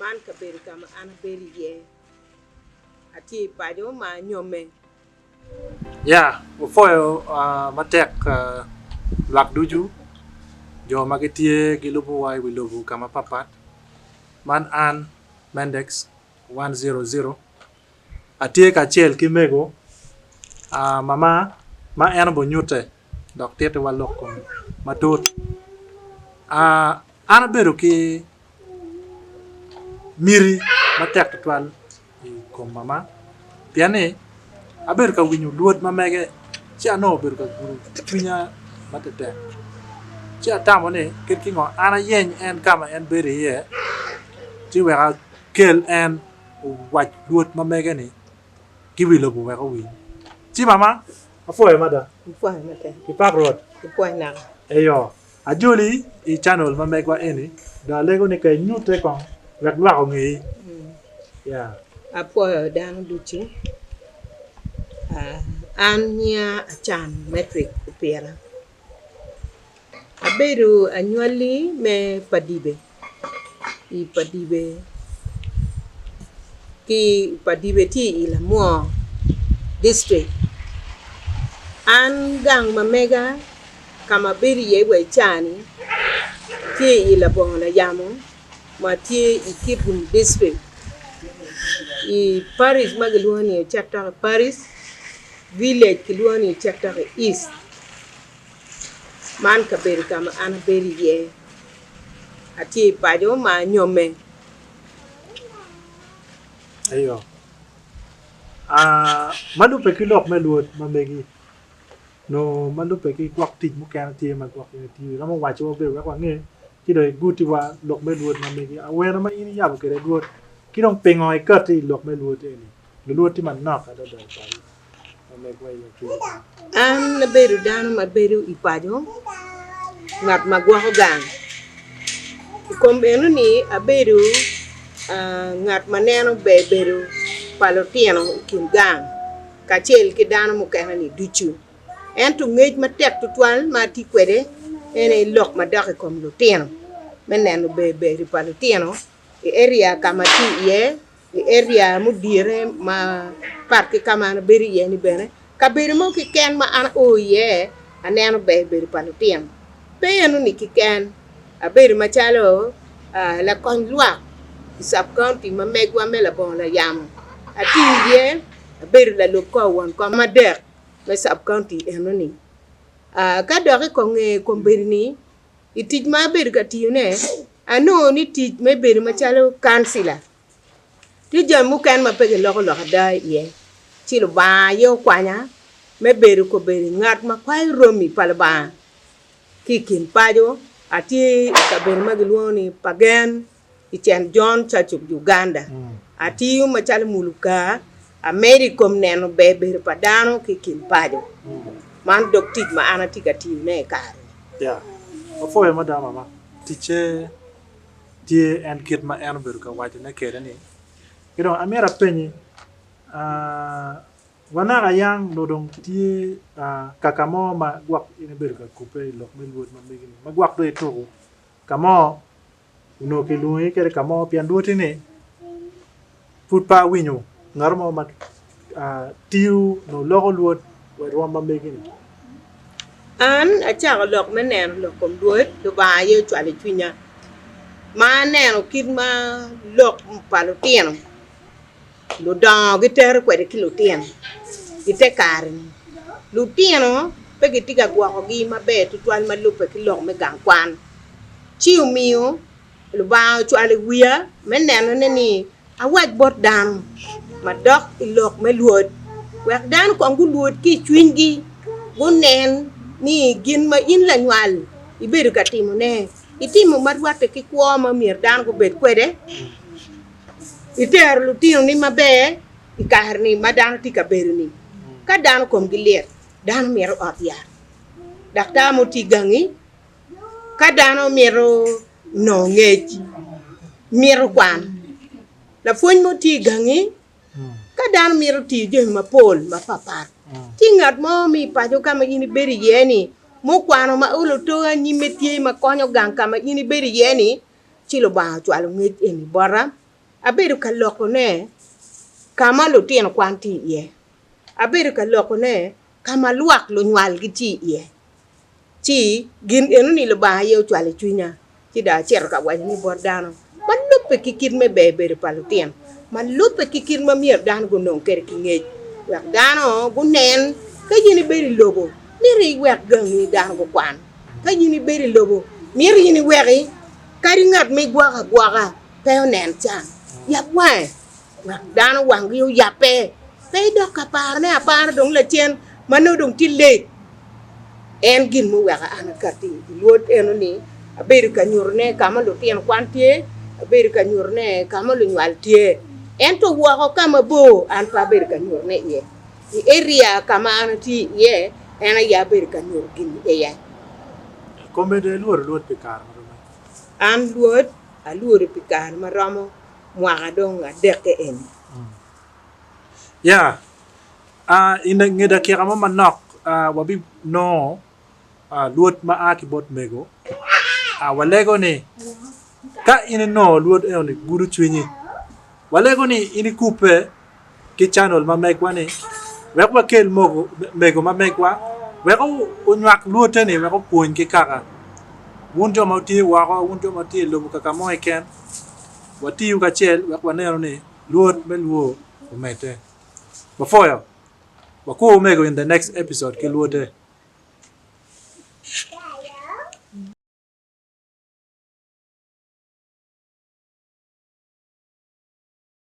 man ka beri kama ana beri ye ati pajo ma nyome Yeah, ufoyo matek lak duju jo magitie gilubu wai wilubu kama papat man an Mendex 100 atie ka chiel kimego mama ma en bo nyute dok tete walok kom matut ana bedo ki miri matek twal kom mama piane aber ka winyu luot mamege chi ano ber ka guru pinya matete chi atamo ne ket kingo ana yen en kama en beri ye chi wera kel en wach luot mamege ni kiwilo bu wera win chi mama afoe mada mfwa mate ipak rot mfwa na eyo ajuli I channel mamegwa eni da lego ne kay nyute kon wek lwa ko ngi yeah apo dan duchi anya achan metric upera aberu annually me padibe I padibe ki padibe ti ila mo district an gang mamega kama beri ye we chani ti ila bona yamo ma ti ikibum district I Paris magalwani chapter Paris village kilwani chapter east man ka beri kama ana beri ye ati pajo ma nyome eyo madu peki lok meluot mamegi no madu peki kwak tik mu kan tie ma kwak ti la mo wacho be wa nge ki do guti wa lok meluot mamegi awena ma ini yab kere duot ki dong pengoy kati lok meluot eni luot ti man nok ada da pa mamegwa yo ki an na beru dano ma beru I pajo ngat magwa ko gang kombeno ni aberu ngat maneno be beru palotieno kin gang kachel ki dano mo kana ni duchu en to ngej ma tek to twal ma ti kwede ene lok ma dak kom lo tieno meneno be beru palotieno I area kama ti ye I area mu dire ma parke kama na beri ye ni bene ka beri mo ki ken ma an o ye aneno be beru palotieno pe enu ni ki ken a beri ma chalo la kon lwa sub county ma megwa mela bon la yam ati ye a beri la lo ko won ko ma der ma sub county enu ni ka dore ko nge ko beri ni itij ma beri ka ti ne ano ni tij me beri ma chalo councilor ti jam mu kan ma pege lo da ye ti lo ba yo kwanya me beri ko beri ngat ma kwai romi palba kikin pajo ati ka beri magluoni pagen ichen John Chachuk Uganda ati ma chalo muluka Americom neno be beri padano kikin pajo man doktik ma ana tika ti ne kar yeah afoe madama ma tiche tie en kit ma en ber ka wacho ne kere ni kido amera penyi wana ga yang dodong tie kakamo ma gwak ine ber ka kupe lok meluot ma megi ma gwak do to kamo uno ke lui kere kamo pian duot ni put pa winyo ngarmo ma tiu no logo luot we ro ma megi ni an acha lok meneno lok kom duot do ba ye chwale twinya ma neno kit ma lok palo tieno lo dong giter kwede kilo tieno ite karin lu tieno pe gitiga gwa gi ma be to twal ma lupe kilo me gang kwan chiu miu lu ba chwale wiya meneno ne ni awaj bot dan ma dok ilok me luot wek dan ko ngu luot ki chwingi gunen ni gin ma in la nywal iberu ka timo ne itimo marwate ki kwa ma mier dan ko bet kwede iter lu tino ni mabe ikahar ni madan tika beru ni ka dan kom giler dan mier ot ya dakta mo tigangi ka dan miero no ngeji miero kwan la fon mo tigangi ka dan miero ti je ma pol ma papa tingat mo mi pajo kama ini beri yeni mo kwano ma ulo to ni metie ma konyo gang kama ini beri yeni chilo ba chwalo ngej eni bora abedo ka lokone kama lutino kwan ti iye abedo ka lokone kama luak lo nywal gi ti iye ti gin eno ni lo ba ye chwale chunya ti da cher ka wa ni bordano man lupe kikir me bedo pa lutino man lupe kikir ma mier dan go non ker ki ngej wak dano go nen ka yini beri lobo ni ri wak gang ni dan go kwan ka yini beri lobo mir yini weri kari ngat me gwaga peo nen chan yap wai wak dano wang yu yape pe do ka par ne apar dong la chen manu dong ti le en gin mu waka ana kati luot eno ni abedo ka nyurne kama lo tien kwan tie abedo ka nyurne kama lo nywal tie en to wako kama bo an pa abedo ka nyurne ye i area kama ana ti ye ena ya abedo ka nyur gin ye kombe de luot pikar an luot aluor pikar maromo mwaka dong adeke en ya ina ngeda kira mo manok wabi no luot ma aki bot mego walego ni ka ina no luot ni guru chwinyi walego ni ini kupe ki channel ma megwa ni wekwa kel mogo mego ma megwa weko unyak luot ni weko puon ki kaka wunjo mauti wako wunjo mauti lobu kaka mo eken wati yu ka chel wekwa nero ni luot meluo umete before wako umego in the next episode ke luote